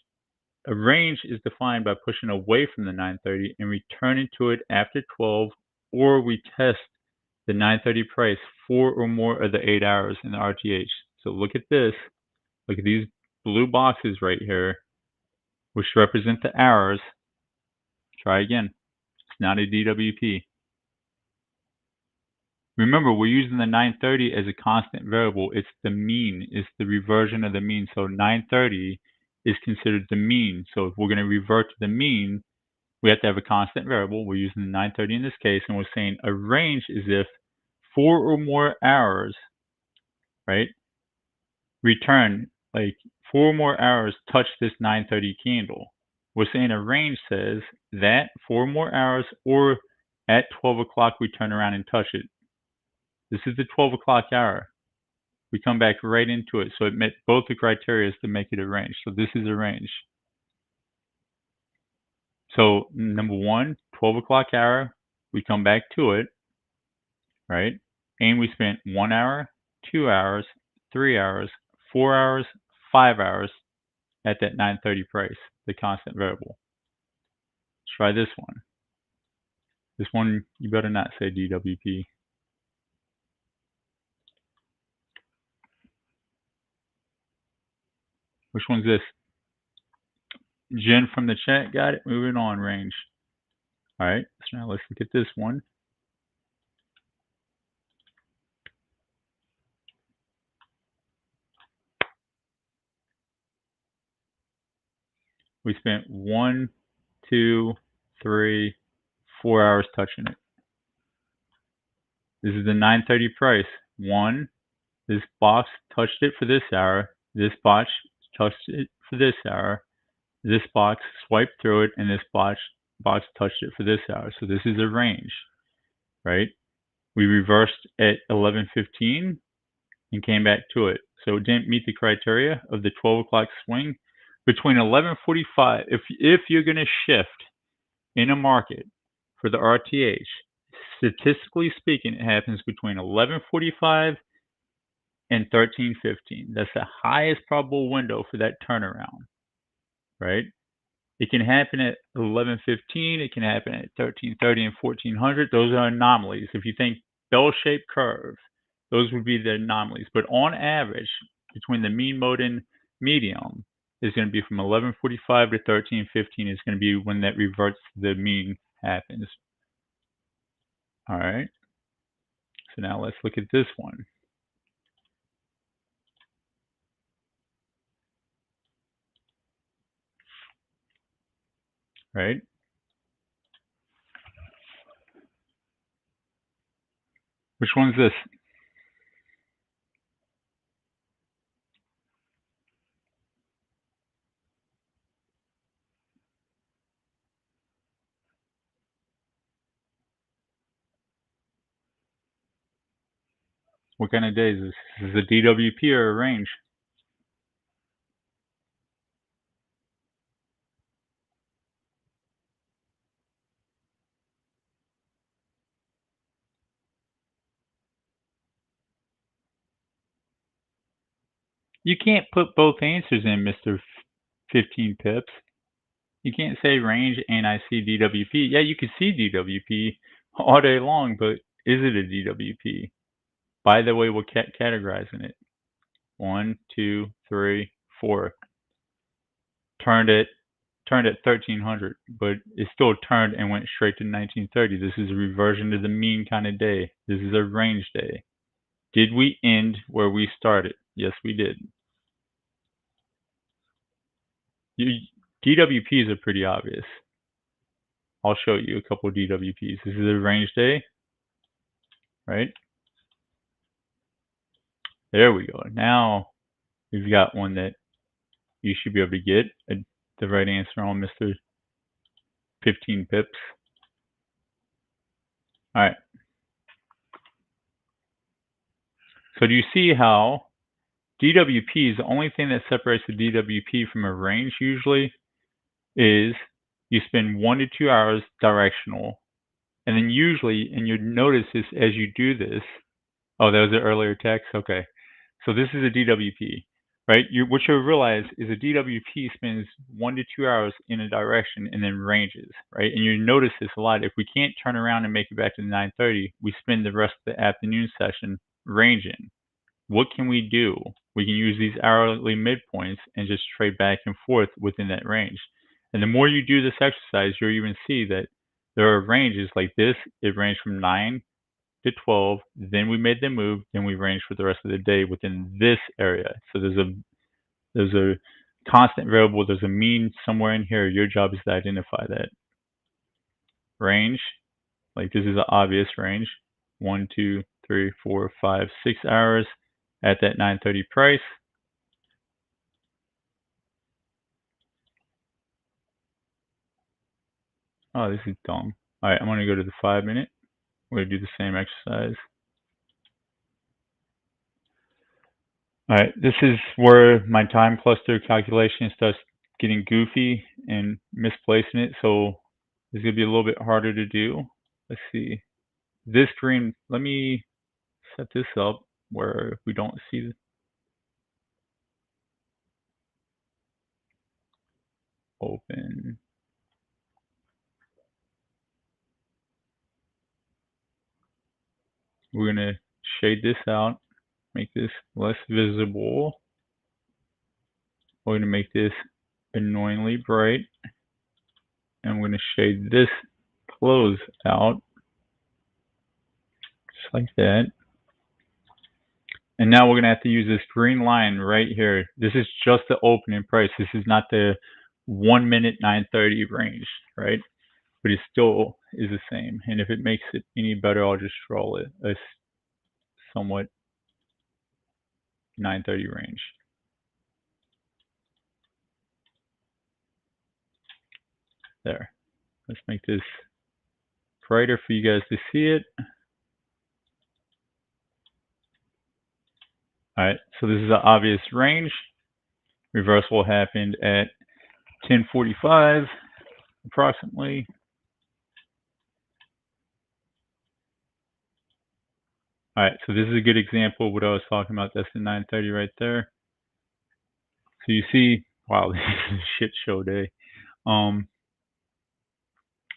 A range is defined by pushing away from the 930 and returning to it after 12, or we test the 930 price 4 or more of the 8 hours in the RTH. So look at this. Look at these blue boxes right here, which represent the hours. Try again. It's not a DWP. Remember, we're using the 930 as a constant variable. It's the mean. It's the reversion of the mean. So 930 is considered the mean. So if we're going to revert to the mean, we have to have a constant variable. We're using the 930 in this case, and we're saying a range is if 4 or more hours, right, return, like 4 or more hours touch this 930 candle. We're saying a range says that 4 or more hours or at 12 o'clock we turn around and touch it. This is the 12 o'clock hour. We come back right into it. So it met both the criteria to make it a range. So this is a range. So number one, 12 o'clock hour, we come back to it, right? And we spent 1 hour, 2 hours, 3 hours, 4 hours, 5 hours at that 930 price, the constant variable. Try this one. This one, you better not say DWP. Which one's this? Jen from the chat got it. Moving on, range. All right, so now let's look at this one. We spent 1, 2, 3, 4 hours touching it. This is the 930 price. 1, this box touched it for this hour. This box touched it for this hour. This box swiped through it, and this box touched it for this hour. So this is a range, right? We reversed at 11:15 and came back to it. So it didn't meet the criteria of the 12 o'clock swing. Between 11:45, if you're going to shift in a market for the RTH, statistically speaking, it happens between 11:45 and 13:15. That's the highest probable window for that turnaround, right? It can happen at 11:15. It can happen at 13:30 and 1400. Those are anomalies. If you think bell-shaped curve, those would be the anomalies. But on average, between the mean mode and medium, is going to be from 11:45 to 13:15. Is going to be when that reverts to the mean happens. All right. So now let's look at this one. Right. Which one's this? What kind of day is this? Is this a DWP or a range? You can't put both answers in, Mr. 15 pips. You can't say range and I see DWP. Yeah, you can see DWP all day long, but is it a DWP? By the way, we're categorizing it. 1, 2, 3, 4. Turned at 1300, but it still turned and went straight to 1930. This is a reversion to the mean kind of day. This is a range day. Did we end where we started? Yes, we did. DWPs are pretty obvious. I'll show you a couple of DWPs. This is a range day. right? There we go. Now we've got one that you should be able to get the right answer on, Mr. 15 pips. All right. So do you see how DWP is the only thing that separates the DWP from a range usually is you spend 1 to 2 hours directional. And then usually, and you notice this as you do this, oh, that was an earlier text? Okay. So this is a DWP, right? What you'll realize is a DWP spends 1 to 2 hours in a direction and then ranges, right? And you notice this a lot. If we can't turn around and make it back to the 9:30, we spend the rest of the afternoon session ranging. What can we do? We can use these hourly midpoints and just trade back and forth within that range. And the more you do this exercise, you'll even see that there are ranges like this. It ranged from 9 to 12. Then we made the move. Then we ranged for the rest of the day within this area. So there's a constant variable. There's a mean somewhere in here. Your job is to identify that range. Like this is an obvious range. 1, 2, 3, 4, 5, 6 hours at that 9:30 price. Oh, this is dumb. All right, I'm going to go to the 5-minute. We're going to do the same exercise. All right, this is where my time cluster calculation starts getting goofy and misplacing it. So it's going to be a little bit harder to do. Let's see. This green, let me set this up where we don't see the open. We're going to shade this out, make this less visible. We're going to make this annoyingly bright. And I'm going to shade this close out, just like that. And now we're going to have to use this green line right here. This is just the opening price. This is not the 1 minute 9:30 range, right? But it still is the same. And if it makes it any better, I'll just draw it a somewhat 9:30 range. There. Let's make this brighter for you guys to see it. All right, so this is an obvious range. Reversal happened at 10:45 approximately. All right, so this is a good example of what I was talking about. That's the 9:30 right there. So you see, wow, this is a shit show day.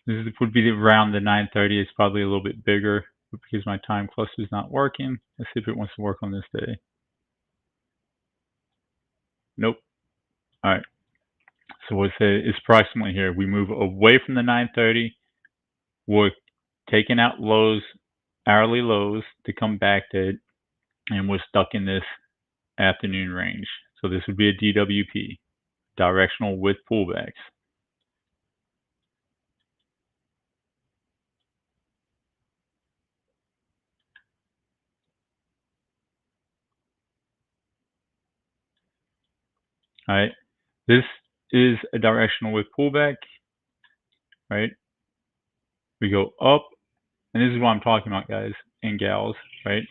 This would be around the 9:30. It's probably a little bit bigger because my time cluster is not working. Let's see if it wants to work on this day. Nope. All right. So we'll say it's approximately here. We move away from the 9:30. We're taking out lows, hourly lows to come back to it, and we're stuck in this afternoon range. So this would be a DWP, directional with pullbacks. All right. This is a directional with pullback, right? We go up, and this is what I'm talking about, guys and gals, right?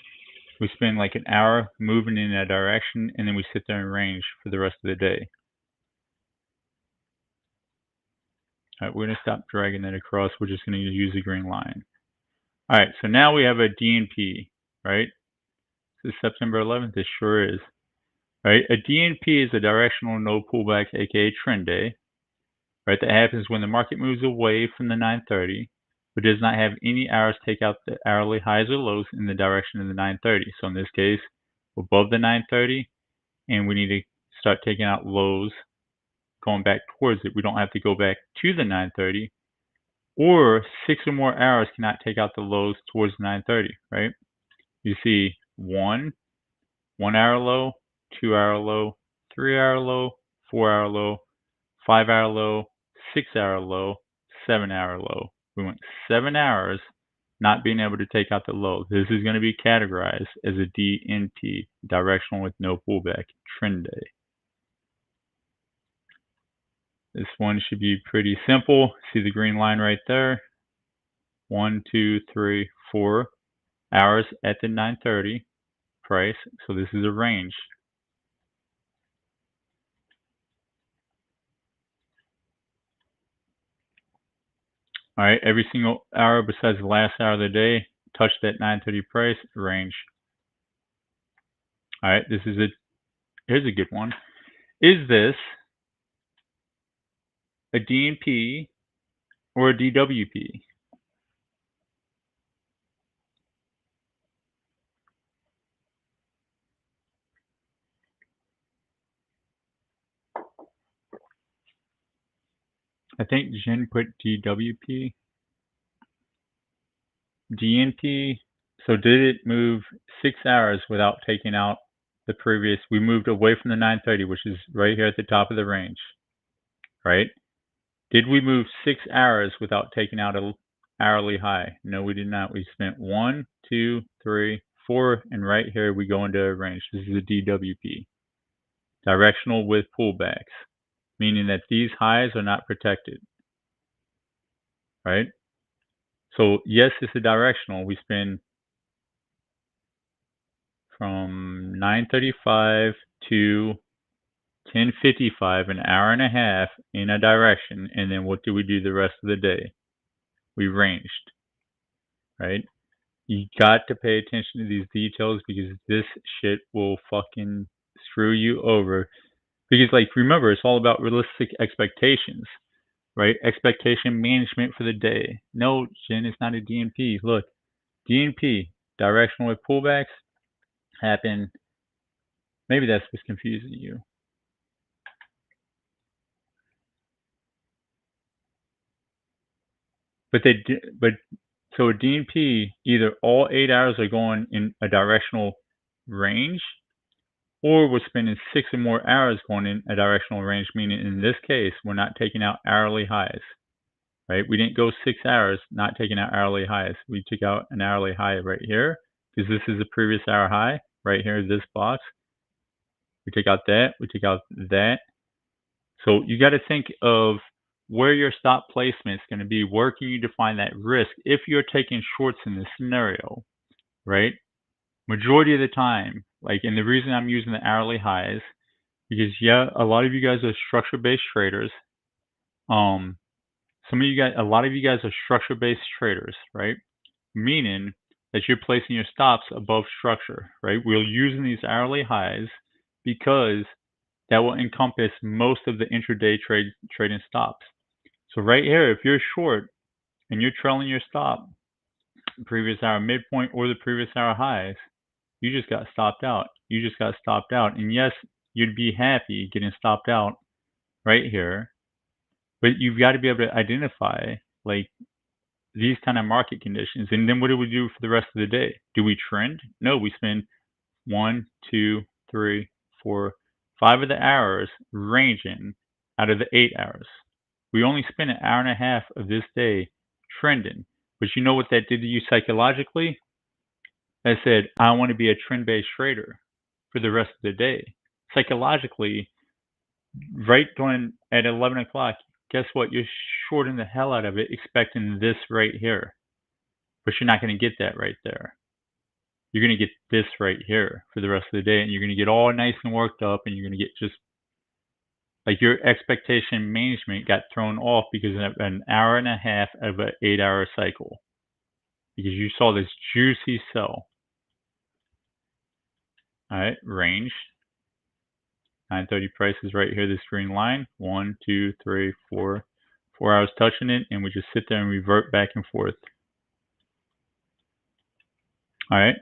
We spend like an hour moving in that direction, and then we sit there in range for the rest of the day. All right, we're going to stop dragging that across. We're just going to use the green line. All right, so now we have a DNP, right? This is September 11th. This sure is. Right? A DNP is a directional no pullback, aka trend day. Right? That happens when the market moves away from the 9:30, but does not have any hours take out the hourly highs or lows in the direction of the 9:30. So in this case, above the 9:30, and we need to start taking out lows going back towards it. We don't have to go back to the 9:30, or 6 or more hours cannot take out the lows towards 9:30. Right? You see 1 hour low, 2 hour low, 3 hour low, 4 hour low, 5 hour low, 6 hour low, 7 hour low. We went 7 hours not being able to take out the low. This is going to be categorized as a DNP, directional with no pullback, trend day. This one should be pretty simple. See the green line right there? 1, 2, 3, 4 hours at the 930 price. So this is a range. All right, every single hour besides the last hour of the day, touch that 930 price, range. All right, here's a good one. Is this a DNP or a DWP? I think Jen put DWP. DNP. So did it move 6 hours without taking out the previous? We moved away from the 930, which is right here at the top of the range, right? Did we move 6 hours without taking out an hourly high? No, we did not. We spent 1, 2, 3, 4, and right here we go into a range. This is a DWP, directional with pullbacks, meaning that these highs are not protected, right? So yes, it's a directional. We spend from 9:35 to 10:55, an hour and a half in a direction, and then what do we do the rest of the day? We ranged, right? You got to pay attention to these details because this shit will fucking screw you over. Because, like, remember, it's all about realistic expectations, right? Expectation management for the day. No, Jen, it's not a DNP. Look, DNP, directional with pullbacks, happen. Maybe that's what's confusing you. But so a DNP, either all 8 hours are going in a directional range, or we're spending 6 or more hours going in a directional range, meaning in this case, we're not taking out hourly highs, right? We didn't go 6 hours not taking out hourly highs. We took out an hourly high right here, because this is the previous hour high, right here, this box. We took out that, we took out that. So you got to think of where your stop placement is going to be. Where can you define that risk if you're taking shorts in this scenario, right? Majority of the time, like, and the reason I'm using the hourly highs, because yeah, a lot of you guys are structure-based traders. A lot of you guys are structure-based traders, right? Meaning that you're placing your stops above structure, right? We're using these hourly highs because that will encompass most of the intraday trading stops. So right here, if you're short and you're trailing your stop, previous hour midpoint or the previous hour highs, you just got stopped out. You just got stopped out. And yes, you'd be happy getting stopped out right here, but you've got to be able to identify like these kind of market conditions. And then what do we do for the rest of the day? Do we trend? No, we spend 1, 2, 3, 4, 5 of the hours ranging out of the 8 hours. We only spent an hour and a half of this day trending. But you know what that did to you psychologically? I said, I want to be a trend-based trader for the rest of the day. Psychologically, right during at 11 o'clock, guess what? You're shorting the hell out of it, expecting this right here. But you're not going to get that right there. You're going to get this right here for the rest of the day, and you're going to get all nice and worked up, and you're going to get just like your expectation management got thrown off because of an hour and a half of an 8-hour cycle. Because you saw this juicy sell. All right, range. 930 price is right here, this green line. 1, 2, 3, 4. 4 hours touching it, and we just sit there and revert back and forth. All right.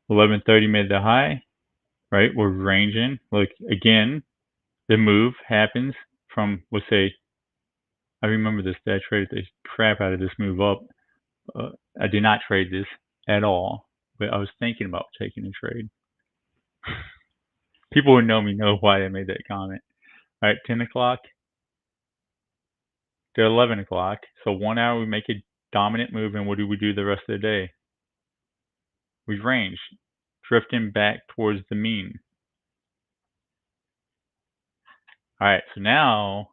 1130 made the high, right? We're ranging. Look, again, the move happens from, let's say, I remember this, I traded the crap out of this move up. I did not trade this at all, but I was thinking about taking a trade. People who know me know why I made that comment. All right, 10 o'clock to 11 o'clock. So 1 hour we make a dominant move, and what do we do the rest of the day? We range, drifting back towards the mean. All right, so now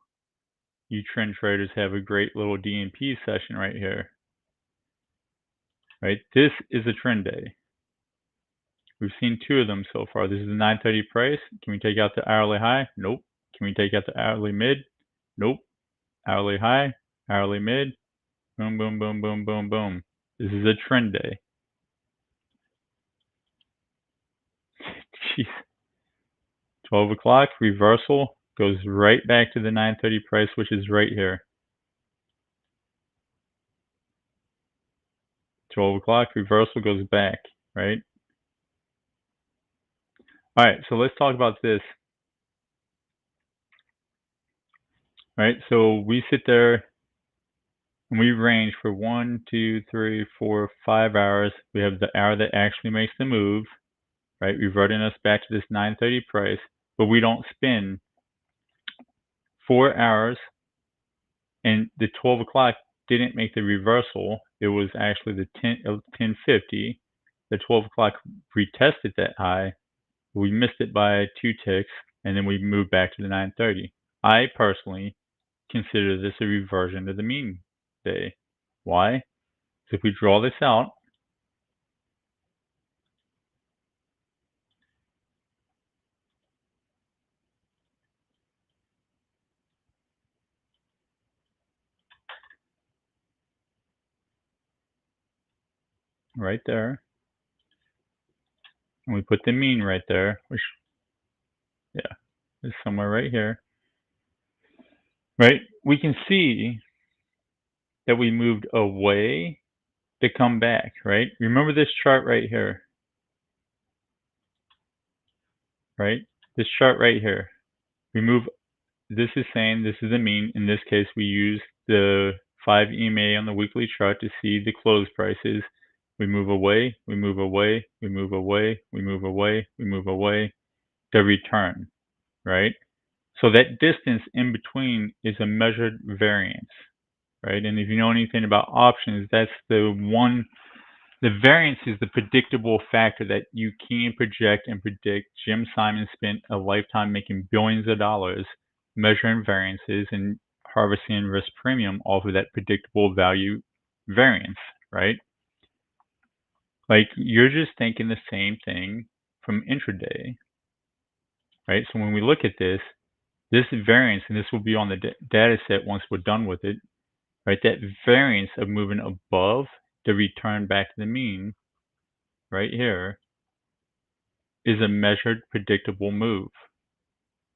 you trend traders have a great little DNP session right here. Right, this is a trend day. We've seen 2 of them so far. This is the 930 price. Can we take out the hourly high? Nope. Can we take out the hourly mid? Nope. Hourly high, hourly mid, boom, boom, boom, boom, boom, boom. This is a trend day. Jeez. 12 o'clock, reversal, goes right back to the 930 price, which is right here. 12 o'clock, reversal goes back, right? All right, so let's talk about this. Right, so we sit there and we range for 1, 2, 3, 4, 5 hours. We have the hour that actually makes the move, right? Reverting us back to this 930 price, but we don't spin 4 hours, and the 12 o'clock didn't make the reversal. It was actually the 1050. The 12 o'clock retested that high. We missed it by 2 ticks, and then we moved back to the 930. I personally consider this a reversion to the mean day. Why? So if we draw this out, right there, and we put the mean right there, which, yeah, is somewhere right here, right? We can see that we moved away to come back, right? Remember this chart right here, right? This chart right here. We move, this is saying this is the mean. In this case, we use the 5 EMA on the weekly chart to see the close prices. We move away, we move away, we move away, we move away, we move away, the return, right? So that distance in between is a measured variance, right? And if you know anything about options, that's the variance is the predictable factor that you can project and predict. Jim Simon spent a lifetime making billions of dollars measuring variances and harvesting risk premium off of that predictable value variance, right? Like, you're just thinking the same thing from intraday, right? So when we look at this variance, and this will be on the data set once we're done with it, right? That variance of moving above the return back to the mean right here is a measured predictable move,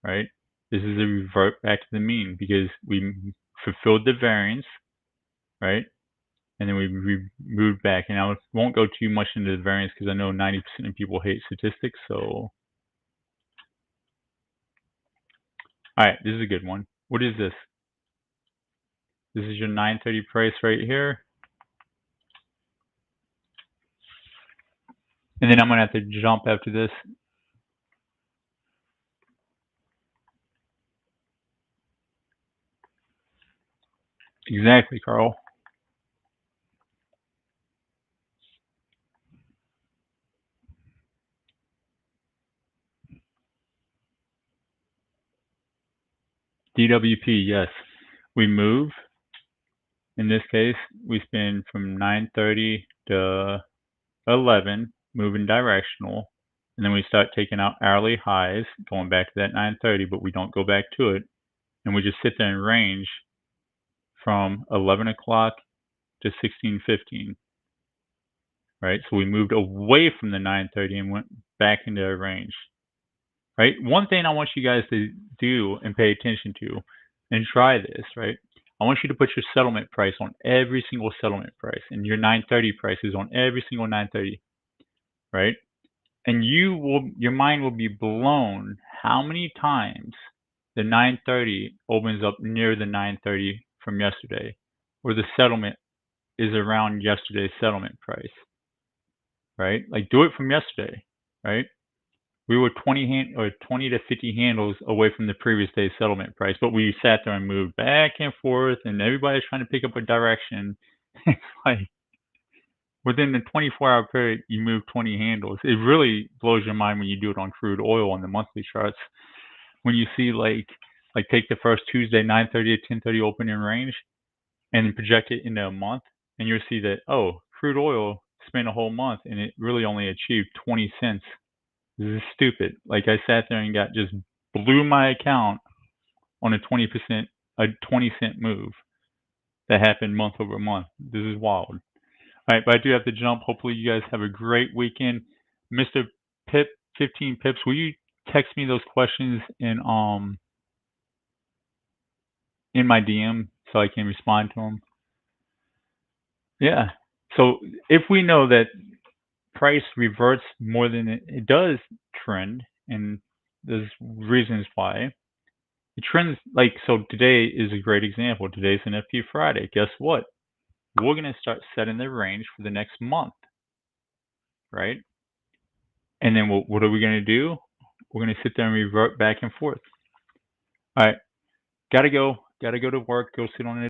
right? This is a revert back to the mean because we fulfilled the variance, right? And then we moved back. And I won't go too much into the variance because I know 90% of people hate statistics. So, all right, this is a good one. What is this? This is your 930 price right here. And then I'm going to have to jump after this. Exactly, Carl. DWP, yes. We move. In this case, we spin from 930 to 11, moving directional. And then we start taking out hourly highs, going back to that 930, but we don't go back to it. And we just sit there and range from 11 o'clock to 16:15, right? So we moved away from the 930 and went back into our range, right? One thing I want you guys to do and pay attention to and try this, right? I want you to put your settlement price on every single settlement price and your 930 prices on every single 930, right? And your mind will be blown how many times the 930 opens up near the 930 from yesterday, or the settlement is around yesterday's settlement price, right? Like, do it from yesterday, right? We were 20 to 50 handles away from the previous day's settlement price, but we sat there and moved back and forth, and everybody's trying to pick up a direction. It's like within the 24-hour period, you move 20 handles. It really blows your mind when you do it on crude oil on the monthly charts. When you see like take the first Tuesday 9:30 to 10:30 opening range and then project it into a month, and you'll see that crude oil spent a whole month and it really only achieved 20 cents. This is stupid. Like I sat there and just blew my account on a 20-cent move that happened month over month. This is wild. All right, but I do have to jump. Hopefully you guys have a great weekend. Mr. Pip, 15 pips, will you text me those questions in my DM so I can respond to them? Yeah. So if we know that price reverts more than it does trend, and there's reasons why. It trends so today is a great example. Today's an FP Friday. Guess what? We're going to start setting the range for the next month, right? And then what are we going to do? We're going to sit there and revert back and forth. All right. Got to go. Got to go to work. Go sit on